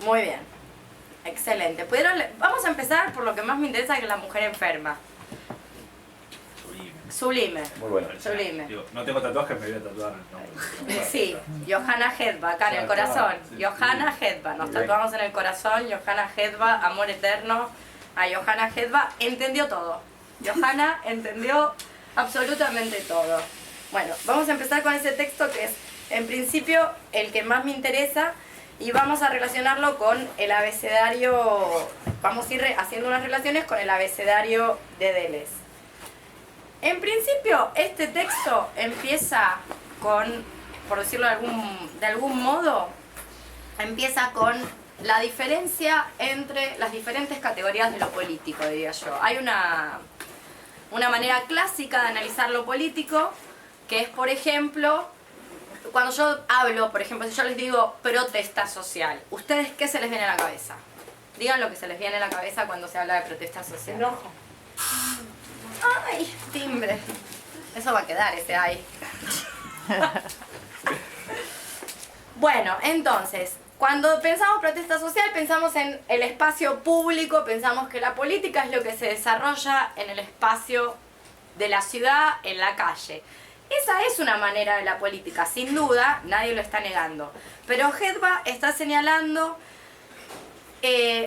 Muy bien. Excelente. Vamos a empezar por lo que más me interesa, que es la mujer enferma. Sublime. Muy bueno. Sublime. Digo, no tengo tatuajes, me voy a tatuar el nombre. Sí, Johanna Hedva, acá en el corazón. Johanna Hedva, nos tatuamos en el corazón. Johanna Hedva, amor eterno. A Johanna Hedva entendió todo. Johanna entendió absolutamente todo. Bueno, vamos a empezar con ese texto que es, en principio, el que más me interesa. Y vamos a relacionarlo con el abecedario. Vamos a ir haciendo unas relaciones con el abecedario de Deleuze. En principio, este texto empieza con, por decirlo de algún modo, empieza con la diferencia entre las diferentes categorías de lo político, diría yo. Hay una manera clásica de analizar lo político, que es, por ejemplo, cuando yo hablo, por ejemplo, si yo les digo protesta social, ¿ustedes qué se les viene a la cabeza? Digan lo que se les viene a la cabeza cuando se habla de protesta social. Enojo. ¡Ay! Timbre. Eso va a quedar, ese ay. Bueno, entonces, cuando pensamos protesta social, pensamos en el espacio público, pensamos que la política es lo que se desarrolla en el espacio de la ciudad, en la calle. Esa es una manera de la política, sin duda, nadie lo está negando. Pero Hedva está señalando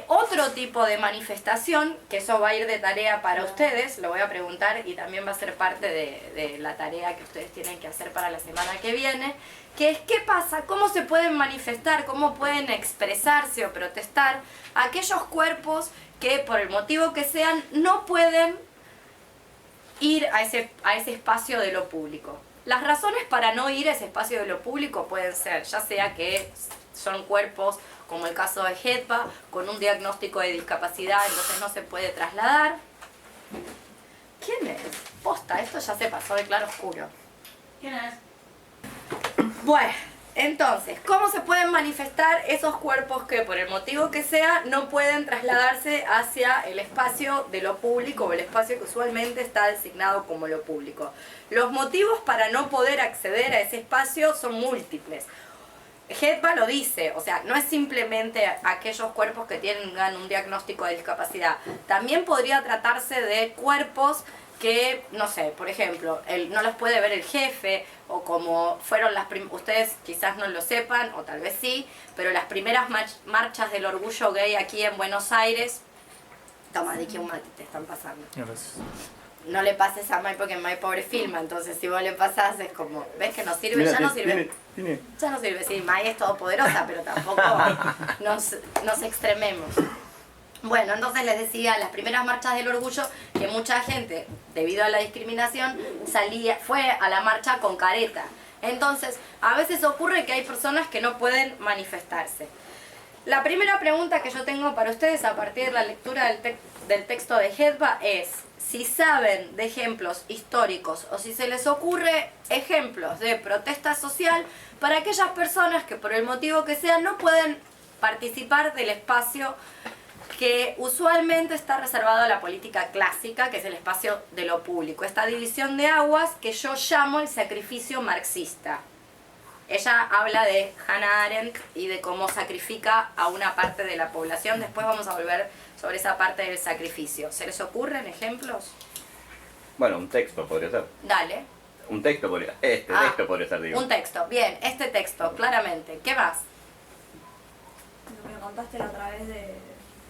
otro tipo de manifestación, que eso va a ir de tarea para ustedes, lo voy a preguntar y también va a ser parte de la tarea que ustedes tienen que hacer para la semana que viene, que es qué pasa, cómo se pueden manifestar, cómo pueden expresarse o protestar aquellos cuerpos que por el motivo que sean no pueden ir a ese espacio de lo público. Las razones para no ir a ese espacio de lo público pueden ser, ya sea que son cuerpos, como el caso de Hedva, con un diagnóstico de discapacidad, entonces no se puede trasladar. ¿Quién es? Posta, esto ya se pasó de claro oscuro. ¿Quién es? Bueno, entonces, ¿cómo se pueden manifestar esos cuerpos que por el motivo que sea no pueden trasladarse hacia el espacio de lo público o el espacio que usualmente está designado como lo público? Los motivos para no poder acceder a ese espacio son múltiples. Hedva lo dice, o sea, no es simplemente aquellos cuerpos que tengan un diagnóstico de discapacidad. También podría tratarse de cuerpos que, no sé, por ejemplo, no los puede ver el jefe, o como fueron ustedes quizás no lo sepan, o tal vez sí, pero las primeras marchas del orgullo gay aquí en Buenos Aires, toma, di que un mate te están pasando. Gracias. No le pases a Mai porque Mai pobre filma, entonces si vos le pasás es como, ¿ves que no sirve? Mira, Ya no sirve. Tiene. Ya no sirve, sí, Mai es todopoderosa, pero tampoco nos extrememos. Bueno, entonces les decía, las primeras marchas del orgullo, que mucha gente, debido a la discriminación, fue a la marcha con careta. Entonces, a veces ocurre que hay personas que no pueden manifestarse. La primera pregunta que yo tengo para ustedes a partir de la lectura del texto de Hedva es si saben de ejemplos históricos o si se les ocurre ejemplos de protesta social para aquellas personas que por el motivo que sea no pueden participar del espacio que usualmente está reservado a la política clásica, que es el espacio de lo público. Esta división de aguas que yo llamo el sacrificio marxista. Ella habla de Hannah Arendt y de cómo sacrifica a una parte de la población. Después vamos a volver sobre esa parte del sacrificio. ¿Se les ocurren ejemplos? Bueno, un texto podría ser. Dale. Un texto podría ser. Texto podría ser, digo. Un texto. Bien, este texto, claramente. ¿Qué más? Lo que me contaste la otra vez de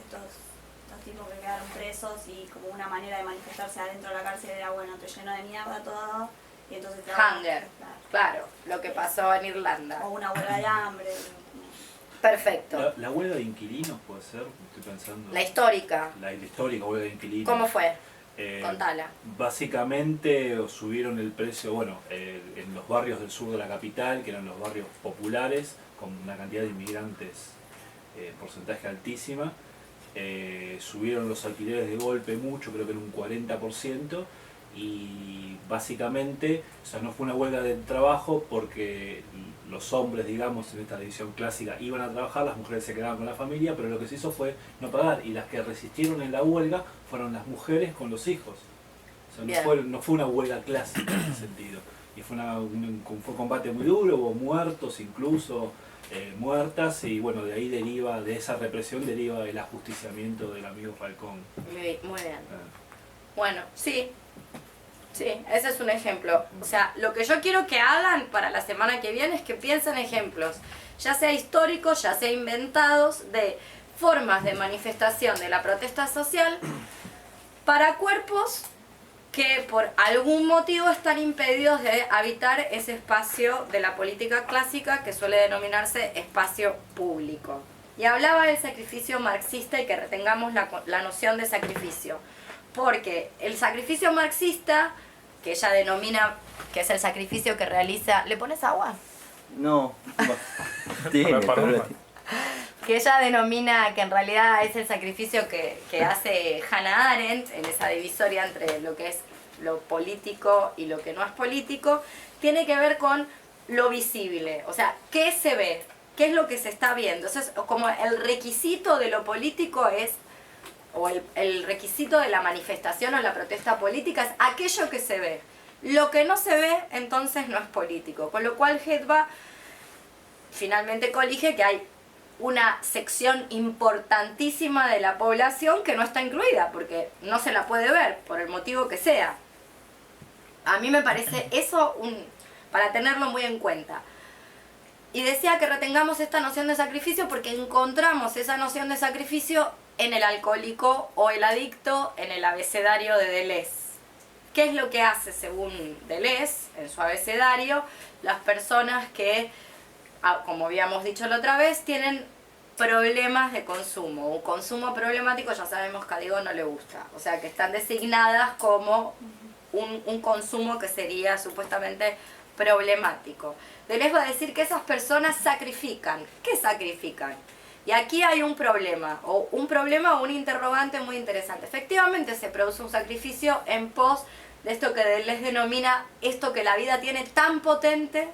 estos tipos que quedaron presos y como una manera de manifestarse adentro de la cárcel era, bueno, te lleno de mierda todo y entonces te Hunger. Claro, lo que pasó en Irlanda. o una huelga de hambre. Perfecto. La huelga de inquilinos puede ser, estoy pensando. La histórica. La histórica huelga de inquilinos. ¿Cómo fue? Contala. Básicamente subieron el precio, bueno, en los barrios del sur de la capital, que eran los barrios populares, con una cantidad de inmigrantes, porcentaje altísima, subieron los alquileres de golpe mucho, creo que en un 40%, y básicamente, o sea, no fue una huelga de trabajo porque los hombres, digamos, en esta división clásica iban a trabajar, las mujeres se quedaban con la familia, pero lo que se hizo fue no pagar, y las que resistieron en la huelga fueron las mujeres con los hijos. O sea, no fue una huelga clásica en ese sentido, y fue un combate muy duro, hubo muertos incluso, muertas, y bueno, de ahí deriva, de esa represión deriva el ajusticiamiento del amigo Falcón. Muy bien. Bueno, sí. Sí, ese es un ejemplo. O sea, lo que yo quiero que hagan para la semana que viene es que piensen ejemplos, ya sea históricos, ya sea inventados, de formas de manifestación de la protesta social para cuerpos que por algún motivo están impedidos de habitar ese espacio de la política clásica que suele denominarse espacio público. Y hablaba del sacrificio marxista y que retengamos la noción de sacrificio. Porque el sacrificio marxista, que ella denomina que es el sacrificio que realiza... ¿Le pones agua? No. Tiene, que ella denomina que en realidad es el sacrificio que hace Hannah Arendt en esa divisoria entre lo que es lo político y lo que no es político, tiene que ver con lo visible, o sea, ¿qué se ve? ¿Qué es lo que se está viendo? Entonces, como el requisito de lo político es, o el requisito de la manifestación o la protesta política es aquello que se ve. Lo que no se ve, entonces no es político, con lo cual Hetva finalmente colige que hay una sección importantísima de la población que no está incluida, porque no se la puede ver, por el motivo que sea. A mí me parece eso para tenerlo muy en cuenta. Y decía que retengamos esta noción de sacrificio porque encontramos esa noción de sacrificio en el alcohólico o el adicto en el abecedario de Deleuze. ¿Qué es lo que hace, según Deleuze, en su abecedario, las personas que, como habíamos dicho la otra vez, tienen problemas de consumo? Un consumo problemático ya sabemos que a Diego no le gusta. O sea, que están designadas como un consumo que sería supuestamente problemático. Deleuze va a decir que esas personas sacrifican. ¿Qué sacrifican? Y aquí hay un problema o un interrogante muy interesante. Efectivamente se produce un sacrificio en pos de esto que Deleuze denomina esto que la vida tiene tan potente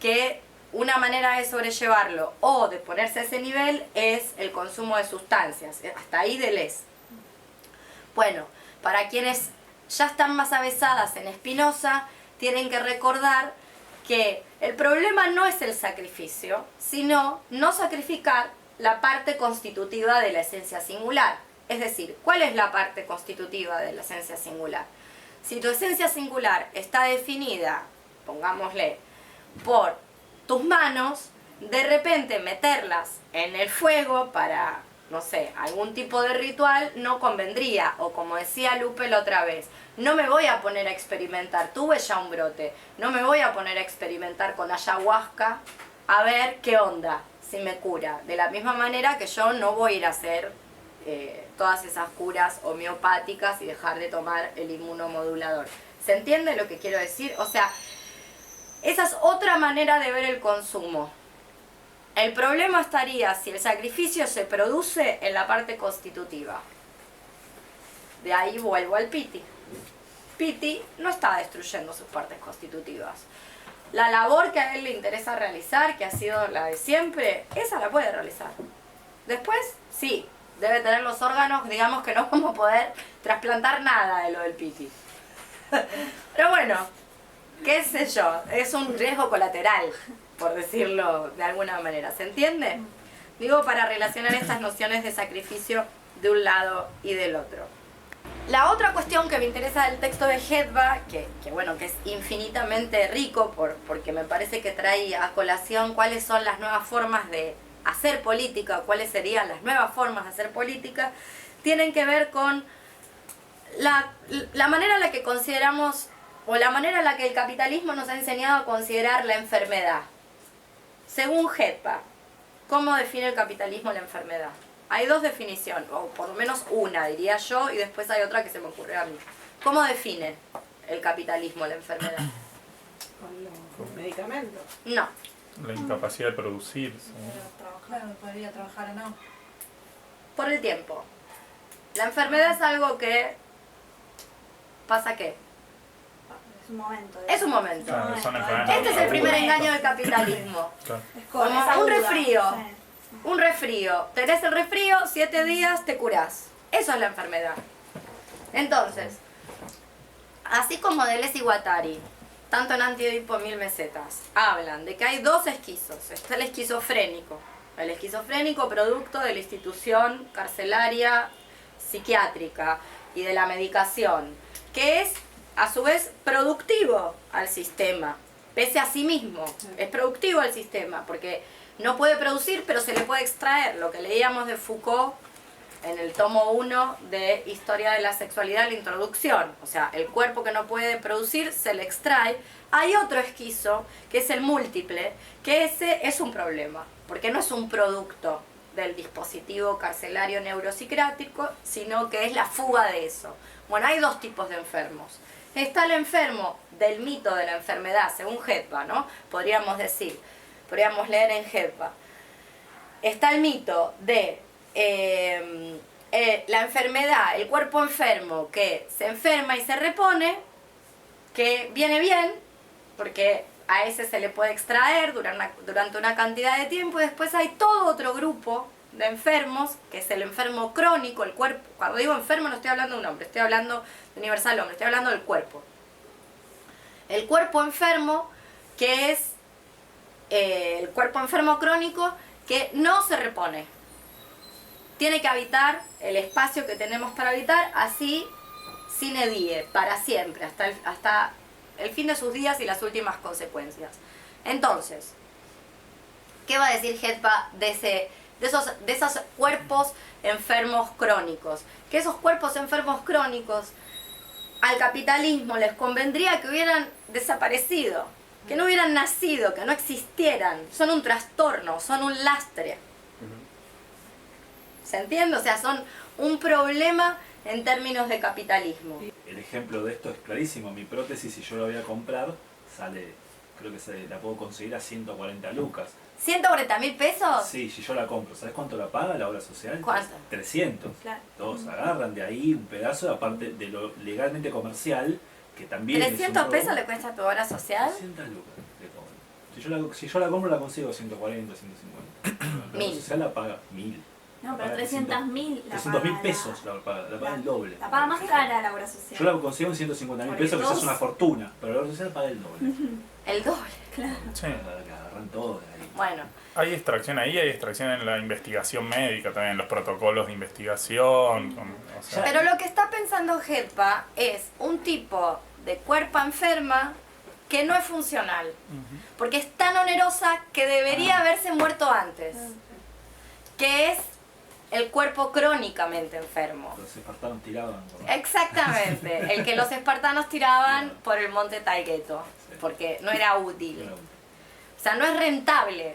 que una manera de sobrellevarlo o de ponerse a ese nivel es el consumo de sustancias. Hasta ahí Deleuze. Bueno, para quienes ya están más avesadas en Spinoza, tienen que recordar que el problema no es el sacrificio, sino no sacrificar la parte constitutiva de la esencia singular. Es decir, ¿cuál es la parte constitutiva de la esencia singular? Si tu esencia singular está definida, pongámosle, por tus manos, de repente meterlas en el fuego para, no sé, algún tipo de ritual no convendría. O como decía Lupe la otra vez, no me voy a poner a experimentar, tuve ya un brote, no me voy a poner a experimentar con ayahuasca a ver qué onda, si me cura. De la misma manera que yo no voy a ir a hacer todas esas curas homeopáticas y dejar de tomar el inmunomodulador. ¿Se entiende lo que quiero decir? O sea, esa es otra manera de ver el consumo. El problema estaría si el sacrificio se produce en la parte constitutiva. De ahí vuelvo al Piti. Piti no está destruyendo sus partes constitutivas. La labor que a él le interesa realizar, que ha sido la de siempre, esa la puede realizar. Después, sí, debe tener los órganos, digamos que no vamos a poder trasplantar nada de lo del Piti. Pero bueno, qué sé yo, es un riesgo colateral, por decirlo de alguna manera. ¿Se entiende? Digo, para relacionar estas nociones de sacrificio de un lado y del otro. La otra cuestión que me interesa del texto de Hetva, que es infinitamente rico porque me parece que trae a colación cuáles son las nuevas formas de hacer política, cuáles serían las nuevas formas de hacer política, tienen que ver con la manera en la que consideramos, o la manera en la que el capitalismo nos ha enseñado a considerar la enfermedad. Según Hetva, ¿cómo define el capitalismo la enfermedad? Hay dos definiciones, o por lo menos una, diría yo, y después hay otra que se me ocurrió a mí. ¿Cómo define el capitalismo la enfermedad? Con los medicamentos. No. La incapacidad de producir. Claro, podría trabajar o no. Por el tiempo. La enfermedad es algo que pasa ¿qué? Es un momento. Es un momento. Claro, son enfermedades Este es el primer agudas. engaño del capitalismo. Claro. Es Como es un aguda. resfrío. Sí. Un resfrío. Tenés el resfrío, 7 días, te curás. Eso es la enfermedad. Entonces, así como Deleuze y Guattari tanto en Antiedipo 1000 mesetas, hablan de que hay dos esquizos. Está el esquizofrénico. El esquizofrénico producto de la institución carcelaria psiquiátrica y de la medicación, que es a su vez productivo al sistema, pese a sí mismo. Es productivo al sistema, porque no puede producir, pero se le puede extraer. Lo que leíamos de Foucault en el tomo 1 de Historia de la Sexualidad, la introducción. O sea, el cuerpo que no puede producir se le extrae. Hay otro esquizo, que es el múltiple, que ese es un problema, porque no es un producto del dispositivo carcelario neuropsiquiátrico, sino que es la fuga de eso. Bueno, hay dos tipos de enfermos. Está el enfermo del mito de la enfermedad, según Hetba, ¿no? Podríamos decir, podríamos leer en Hetba. Está el mito de la enfermedad, el cuerpo enfermo que se enferma y se repone, que viene bien, porque a ese se le puede extraer durante una cantidad de tiempo, y después hay todo otro grupo de enfermos, que es el enfermo crónico, el cuerpo. Cuando digo enfermo no estoy hablando de un hombre, estoy hablando de universal hombre, estoy hablando del cuerpo. El cuerpo enfermo, que es el cuerpo enfermo crónico, que no se repone. Tiene que habitar el espacio que tenemos para habitar, así, sine die, para siempre, hasta el fin de sus días y las últimas consecuencias. Entonces, ¿qué va a decir Hetba de esos cuerpos enfermos crónicos? Que esos cuerpos enfermos crónicos al capitalismo les convendría que hubieran desaparecido, que no hubieran nacido, que no existieran. Son un trastorno, son un lastre. ¿Se entiende? O sea, son un problema en términos de capitalismo. El ejemplo de esto es clarísimo. Mi prótesis, si yo la voy a comprar, sale, creo que la puedo conseguir a 140 lucas. ¿140.000 pesos? Sí, si yo la compro. ¿Sabes cuánto la paga la obra social? ¿Cuánto? 300. Claro. Todos agarran de ahí un pedazo, aparte de lo legalmente comercial, que también es ¿300 un pesos robo. le cuesta tu obra social? 300 lucas le cobran. Si yo la compro, la consigo 140, 150. La obra 1000. social la paga 1000. No, La pero paga 300.000 la 300.000 paga pesos la paga el doble. La paga más cara la obra social. Yo la consigo en 150.000 Porque pesos, que todos- es una fortuna, pero la obra social paga el doble. El doble. Sí. La agarran todos de ahí. Bueno, Hay extracción ahí, hay extracción en la investigación médica también, los protocolos de investigación. O sea, pero lo que está pensando Hetba es un tipo de cuerpo enferma que no es funcional, porque es tan onerosa que debería haberse muerto antes, que es el cuerpo crónicamente enfermo. Los espartanos tiraban. ¿no? Exactamente, el que los espartanos tiraban por el monte Taygeto, porque no era útil. O sea, no es rentable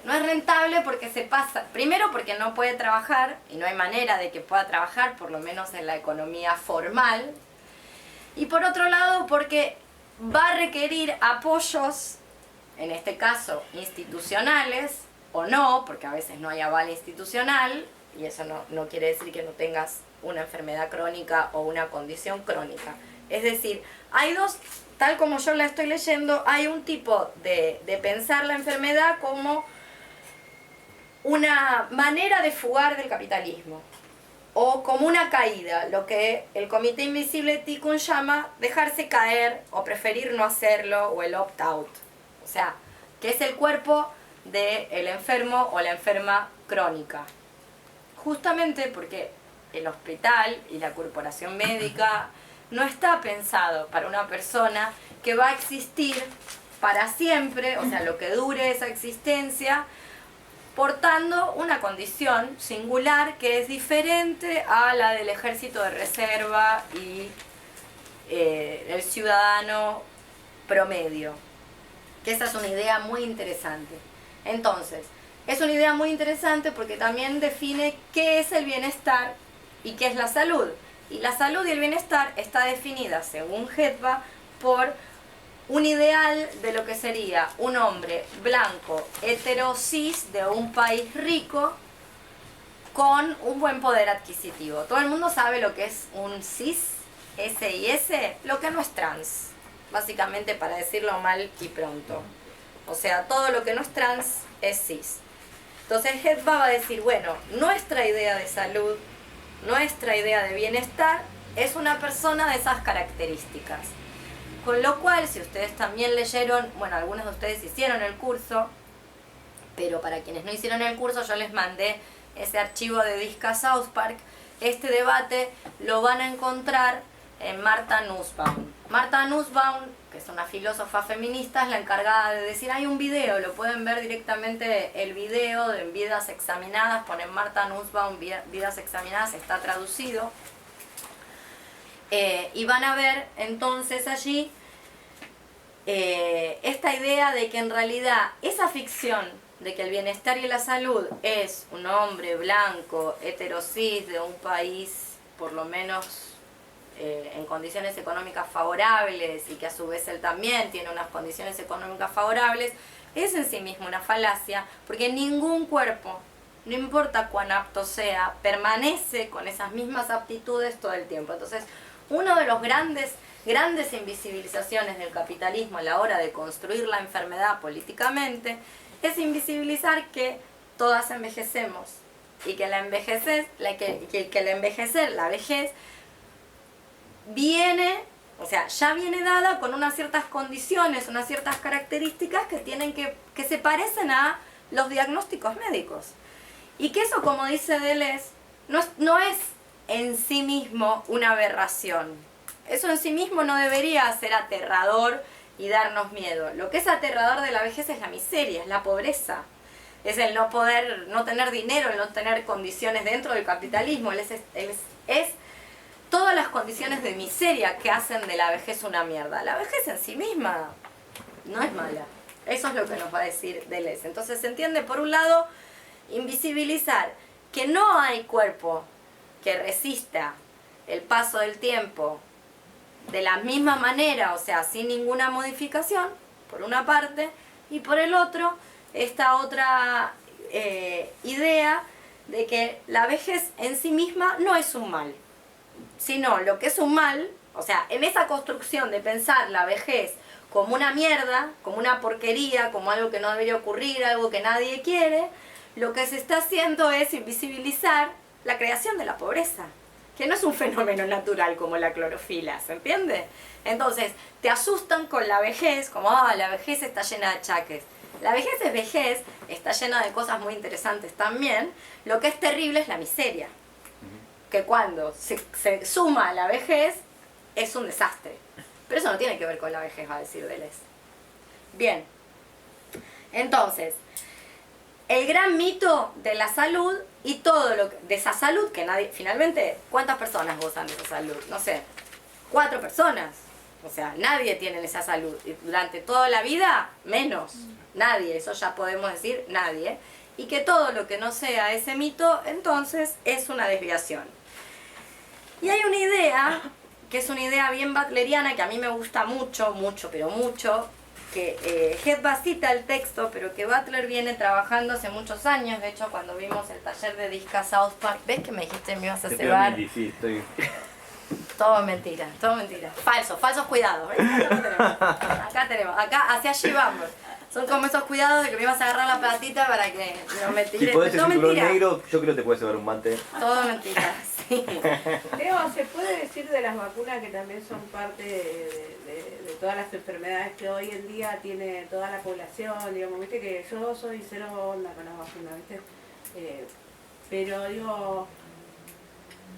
porque se pasa, primero porque no puede trabajar, y no hay manera de que pueda trabajar, por lo menos en la economía formal, y por otro lado porque va a requerir apoyos, en este caso institucionales, o no, porque a veces no hay aval institucional, y eso no quiere decir que no tengas una enfermedad crónica o una condición crónica. Es decir, hay dos, tal como yo la estoy leyendo, hay un tipo de pensar la enfermedad como una manera de fugar del capitalismo, o como una caída, lo que el Comité Invisible Tikkun llama dejarse caer, o preferir no hacerlo, o el opt-out. O sea, que es el cuerpo del enfermo o la enferma crónica. Justamente porque el hospital y la corporación médica no está pensado para una persona que va a existir para siempre, o sea, lo que dure esa existencia, portando una condición singular que es diferente a la del ejército de reserva y el ciudadano promedio. Que esa es una idea muy interesante. Entonces, es una idea muy interesante porque también define qué es el bienestar y qué es la salud. Y la salud y el bienestar está definida, según Hetba, por un ideal de lo que sería un hombre blanco, heterosis de un país rico con un buen poder adquisitivo. Todo el mundo sabe lo que es un cis, S-I-S, lo que no es trans, básicamente, para decirlo mal y pronto. O sea, todo lo que no es trans es cis. Entonces Hetba va a decir, bueno, nuestra idea de salud, nuestra idea de bienestar es una persona de esas características. Con lo cual, si ustedes también leyeron, bueno, algunos de ustedes hicieron el curso, pero para quienes no hicieron el curso yo les mandé ese archivo de Disca South Park. Este debate lo van a encontrar en Martha Nussbaum. Martha Nussbaum, que es una filósofa feminista, es la encargada de decir, hay un video, lo pueden ver directamente el video de Vidas Examinadas, ponen Martha Nussbaum, Vidas Examinadas, está traducido. Y van a ver entonces allí esta idea de que en realidad esa ficción de que el bienestar y la salud es un hombre blanco, heterosis de un país por lo menos en condiciones económicas favorables y que a su vez él también tiene unas condiciones económicas favorables, es en sí mismo una falacia, porque ningún cuerpo, no importa cuán apto sea, permanece con esas mismas aptitudes todo el tiempo. Entonces, uno de los grandes invisibilizaciones del capitalismo a la hora de construir la enfermedad políticamente es invisibilizar que todas envejecemos y que la vejez viene, o sea, ya viene dada con unas ciertas condiciones, unas ciertas características que tienen que se parecen a los diagnósticos médicos. Y que eso, como dice Deleuze, no es en sí mismo una aberración. Eso en sí mismo no debería ser aterrador y darnos miedo. Lo que es aterrador de la vejez es la miseria, es la pobreza. Es el no poder, no tener dinero, el no tener condiciones dentro del capitalismo. Es todas las condiciones de miseria que hacen de la vejez una mierda. La vejez en sí misma no es mala. Eso es lo que nos va a decir Deleuze. Entonces se entiende, por un lado, invisibilizar que no hay cuerpo que resista el paso del tiempo de la misma manera, o sea, sin ninguna modificación, por una parte, y por el otro, esta otra idea de que la vejez en sí misma no es un mal, sino lo que es un mal, o sea, en esa construcción de pensar la vejez como una mierda, como una porquería, como algo que no debería ocurrir, algo que nadie quiere, lo que se está haciendo es invisibilizar la creación de la pobreza, que no es un fenómeno natural como la clorofila, ¿se entiende? Entonces, te asustan con la vejez, como, la vejez está llena de achaques. La vejez es vejez, está llena de cosas muy interesantes también. Lo que es terrible es la miseria, que cuando se suma a la vejez, es un desastre. Pero eso no tiene que ver con la vejez, va a decir Deleuze. Bien, entonces, el gran mito de la salud y todo lo de esa salud que nadie, finalmente, ¿cuántas personas gozan de esa salud? No sé, 4 personas. O sea, nadie tiene esa salud. Y durante toda la vida, menos. Nadie, eso ya podemos decir, nadie. Y que todo lo que no sea ese mito, entonces, es una desviación. Y hay una idea, que es una idea bien butleriana, que a mí me gusta mucho, pero mucho, que Hedva cita el texto, pero que Butler viene trabajando hace muchos años. De hecho, cuando vimos el taller de Disca South Park, ¿ves que me dijiste que me ibas a cebar? Sí, estoy... Todo mentira, todo mentira. Falsos cuidados. ¿Ves? Acá tenemos, acá hacia allí vamos. Son como esos cuidados de que me ibas a agarrar la platita para que no me tires. Si podés el todo cinturón mentira. negro, yo creo que te puedes llevar un mante. Todo mentira, sí. Leo, ¿se puede decir de las vacunas que también son parte de todas las enfermedades que hoy en día tiene toda la población? Digamos, viste que yo soy cero onda con las vacunas, ¿viste? Pero digo,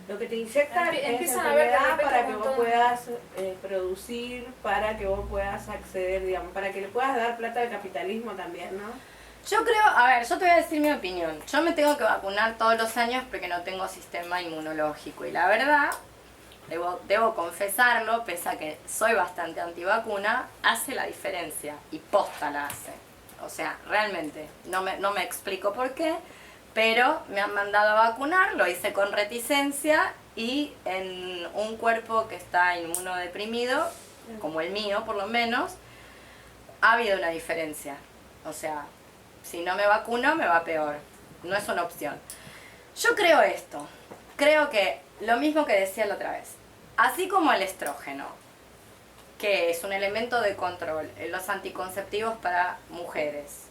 lo que te inyectan es Empiezan a ver de enfermedad repente para que un vos montón. puedas producir, para que vos puedas acceder, digamos, para que le puedas dar plata al capitalismo también, ¿no? Yo creo, a ver, yo te voy a decir mi opinión. Yo me tengo que vacunar todos los años porque no tengo sistema inmunológico. Y la verdad, debo confesarlo, pese a que soy bastante antivacuna, hace la diferencia. Y posta la hace. O sea, realmente, no me explico por qué, pero me han mandado a vacunar, lo hice con reticencia y en un cuerpo que está inmunodeprimido, como el mío por lo menos, ha habido una diferencia. O sea, si no me vacuno me va peor, no es una opción. Yo creo esto, creo que lo mismo que decía la otra vez, así como el estrógeno, que es un elemento de control en los anticonceptivos para mujeres,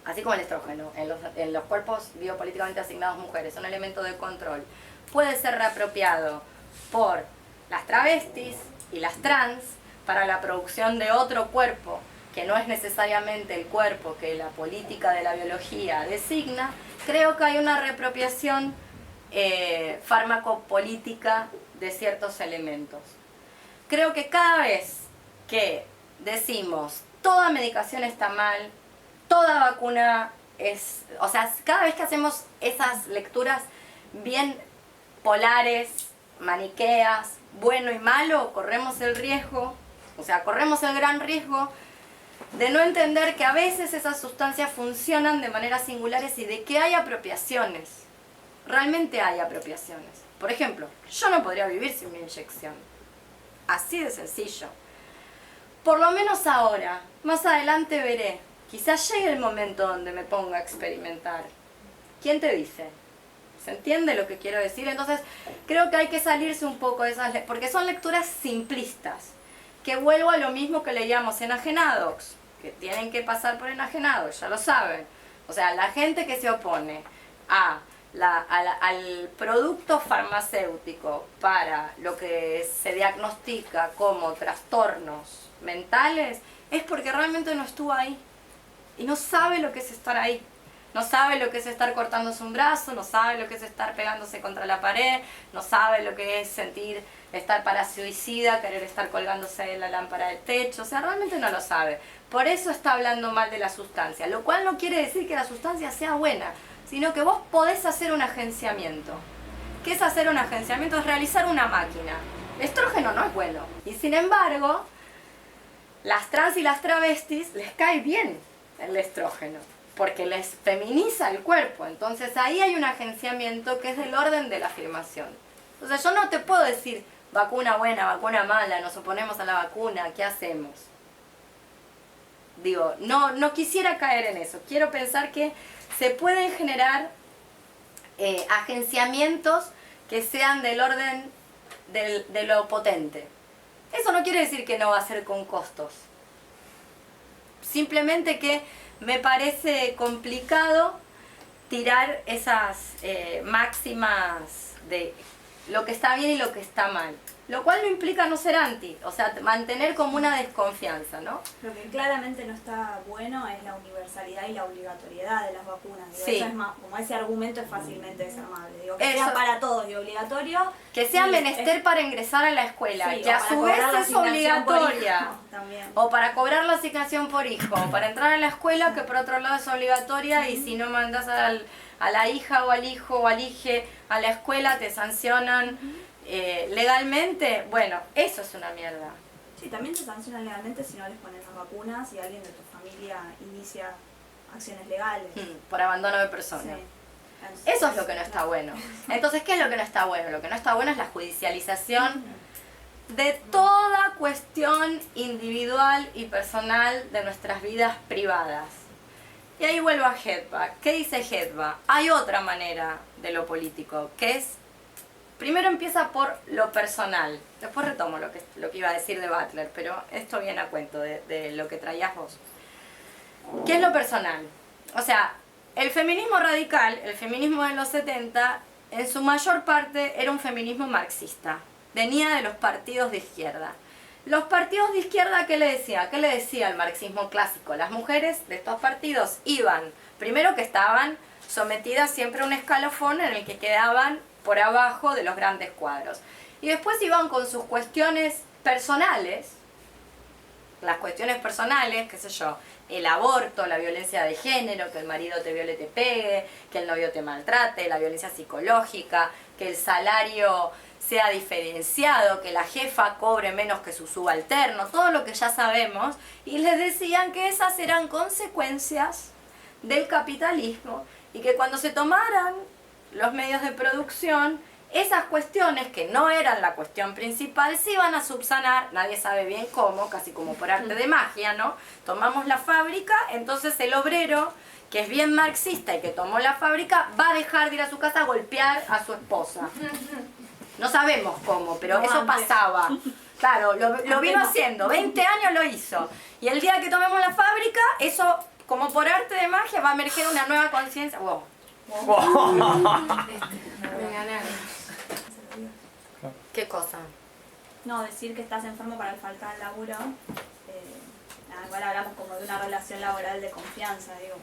así como el estrógeno en los cuerpos biopolíticamente asignados mujeres, un elemento de control, puede ser reapropiado por las travestis y las trans, para la producción de otro cuerpo, que no es necesariamente el cuerpo que la política de la biología designa, creo que hay una reapropiación farmacopolítica de ciertos elementos. Creo que cada vez que decimos toda medicación está mal, toda vacuna es... O sea, cada vez que hacemos esas lecturas bien polares, maniqueas, bueno y malo, corremos el riesgo, o sea, corremos el gran riesgo de no entender que a veces esas sustancias funcionan de maneras singulares y de que hay apropiaciones. Realmente hay apropiaciones. Por ejemplo, yo no podría vivir sin una inyección. Así de sencillo. Por lo menos ahora, más adelante veré. Quizás llegue el momento donde me ponga a experimentar. ¿Quién te dice? ¿Se entiende lo que quiero decir? Entonces, creo que hay que salirse un poco de esas... porque son lecturas simplistas. Que vuelvo a lo mismo que leíamos Enajenados. Que tienen que pasar por Enajenados, ya lo saben. O sea, la gente que se opone al producto farmacéutico para lo que se diagnostica como trastornos mentales es porque realmente no estuvo ahí y no sabe lo que es estar ahí, no sabe lo que es estar cortándose un brazo, no sabe lo que es estar pegándose contra la pared, no sabe lo que es sentir estar parasuicida, querer estar colgándose de la lámpara del techo, o sea, realmente no lo sabe. Por eso está hablando mal de la sustancia, lo cual no quiere decir que la sustancia sea buena, sino que vos podés hacer un agenciamiento. ¿Qué es hacer un agenciamiento? Es realizar una máquina. El estrógeno no es bueno. Y sin embargo, las trans y las travestis les cae bien el estrógeno, porque les feminiza el cuerpo. Entonces ahí hay un agenciamiento que es del orden de la afirmación. Entonces yo no te puedo decir vacuna buena, vacuna mala, nos oponemos a la vacuna, ¿qué hacemos? Digo, no quisiera caer en eso. Quiero pensar que se pueden generar agenciamientos que sean del orden de lo potente. Eso no quiere decir que no va a ser con costos. Simplemente que me parece complicado tirar esas máximas de lo que está bien y lo que está mal. Lo cual no implica no ser anti, o sea, mantener como una desconfianza, ¿no? Lo que claramente no está bueno es la universalidad y la obligatoriedad de las vacunas. Digo, Sí. eso es más, como ese argumento es fácilmente desarmable. Digo, que Eso. sea para todos y obligatorio. Que sea y menester para ingresar a la escuela, sí, que o a para su vez cobrar la es asignación por obligatoria. hijo, también. O para cobrar la asignación por hijo, o para entrar a la escuela, que por otro lado es obligatoria, y si no mandas a la hija o al hijo o al hije a la escuela te sancionan legalmente. Bueno, eso es una mierda. Sí, también te sancionan legalmente si no les pones las vacunas y alguien de tu familia inicia acciones legales. Por abandono de persona. Sí. Eso es lo que no está bueno. Entonces, ¿qué es lo que no está bueno? Lo que no está bueno es la judicialización de toda cuestión individual y personal de nuestras vidas privadas. Y ahí vuelvo a Hedva. ¿Qué dice Hedva? Hay otra manera de lo político, que es, primero empieza por lo personal, después retomo lo que iba a decir de Butler, pero esto viene a cuento de lo que traías vos. ¿Qué es lo personal? O sea, el feminismo radical, el feminismo de los 70, en su mayor parte era un feminismo marxista. Venía de los partidos de izquierda. Los partidos de izquierda, ¿qué le decía? ¿Qué le decía el marxismo clásico? Las mujeres de estos partidos iban, primero que estaban sometidas siempre a un escalafón en el que quedaban por abajo de los grandes cuadros. Y después iban con sus cuestiones personales, las cuestiones personales, qué sé yo, el aborto, la violencia de género, que el marido te viole, te pegue, que el novio te maltrate, la violencia psicológica, que el salario sea diferenciado, que la jefa cobre menos que su subalterno, todo lo que ya sabemos, y les decían que esas eran consecuencias del capitalismo y que cuando se tomaran los medios de producción, esas cuestiones que no eran la cuestión principal se iban a subsanar, nadie sabe bien cómo, casi como por arte de magia, ¿no? Tomamos la fábrica, entonces el obrero, que es bien marxista y que tomó la fábrica, va a dejar de ir a su casa a golpear a su esposa. No sabemos cómo, pero No, eso antes. pasaba. Claro, lo vino haciendo, 20 años lo hizo. Y el día que tomemos la fábrica, eso, como por arte de magia, va a emerger una nueva conciencia. Wow. Me ganaron. ¿Qué cosa? No, decir que estás enfermo para faltar al laburo. Igual hablamos como de una relación laboral de confianza, digo,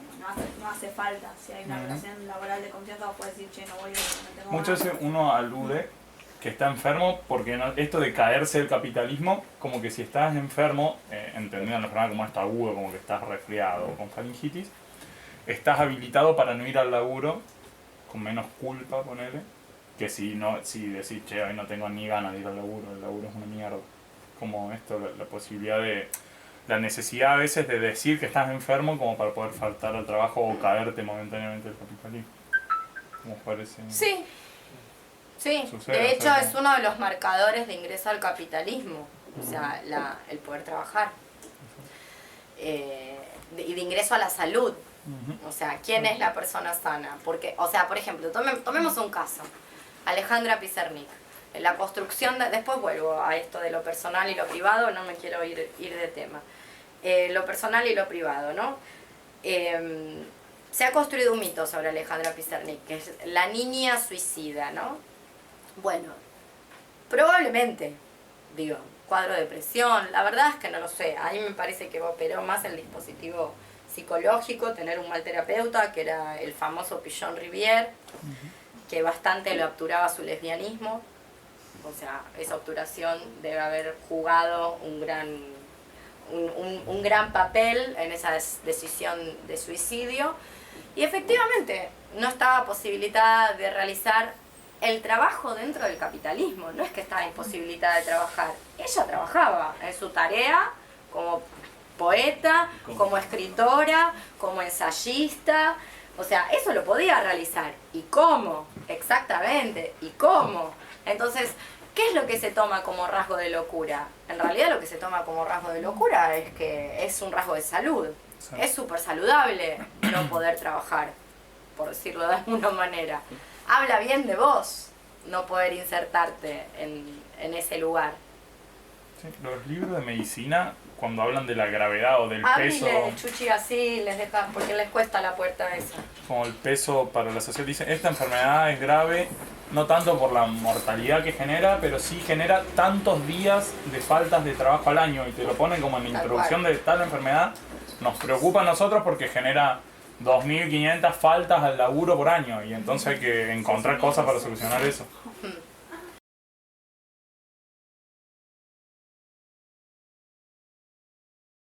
no hace falta. Si hay una relación laboral de confianza, vos podés decir, che, no voy, no tengo Muchas ganas. veces uno alude que está enfermo porque esto de caerse del capitalismo, como que si estás enfermo, entendiendo la enfermedad como está agudo, como que estás resfriado o con faringitis, estás habilitado para no ir al laburo con menos culpa, ponele, que si decís, che, hoy no tengo ni ganas de ir al laburo, el laburo es una mierda. Como esto, la posibilidad de... La necesidad a veces de decir que estás enfermo como para poder faltar al trabajo o caerte momentáneamente del capitalismo. ¿Cómo parece? Sí. Sí, Sucede, de hecho o sea, es uno de los marcadores de ingreso al capitalismo, o sea, el poder trabajar. Y de ingreso a la salud. O sea, ¿quién es la persona sana? Porque, o sea, por ejemplo, tomemos un caso. Alejandra Pizarnik. En la construcción, después vuelvo a esto de lo personal y lo privado, no me quiero ir de tema. Lo personal y lo privado, ¿no? Se ha construido un mito sobre Alejandra Pizarnik, que es la niña suicida, ¿no? Bueno, probablemente, digo, cuadro de depresión, la verdad es que no lo sé. A mí me parece que operó más el dispositivo psicológico, tener un mal terapeuta, que era el famoso Pichon Rivière, que bastante lo obturaba su lesbianismo. O sea, esa obturación debe haber jugado un gran papel en esa decisión de suicidio. Y efectivamente, no estaba posibilitada de realizar el trabajo dentro del capitalismo. No es que estaba imposibilitada de trabajar. Ella trabajaba en su tarea como poeta, como escritora, como ensayista. O sea, eso lo podía realizar. ¿Y cómo? Exactamente. ¿Y cómo? Entonces, ¿qué es lo que se toma como rasgo de locura? En realidad lo que se toma como rasgo de locura es que es un rasgo de salud. Sí. Es súper saludable no poder trabajar, por decirlo de alguna manera. Habla bien de vos no poder insertarte en ese lugar. Sí, los libros de medicina, cuando hablan de la gravedad o del peso... Chuchi, así les dejas, porque les cuesta la puerta esa. Como el peso para la sociedad, dicen, esta enfermedad es grave, no tanto por la mortalidad que genera, pero sí genera tantos días de faltas de trabajo al año, y te lo ponen como en la introducción de tal enfermedad. Nos preocupa a nosotros porque genera 2.500 faltas al laburo por año, y entonces hay que encontrar cosas para solucionar eso.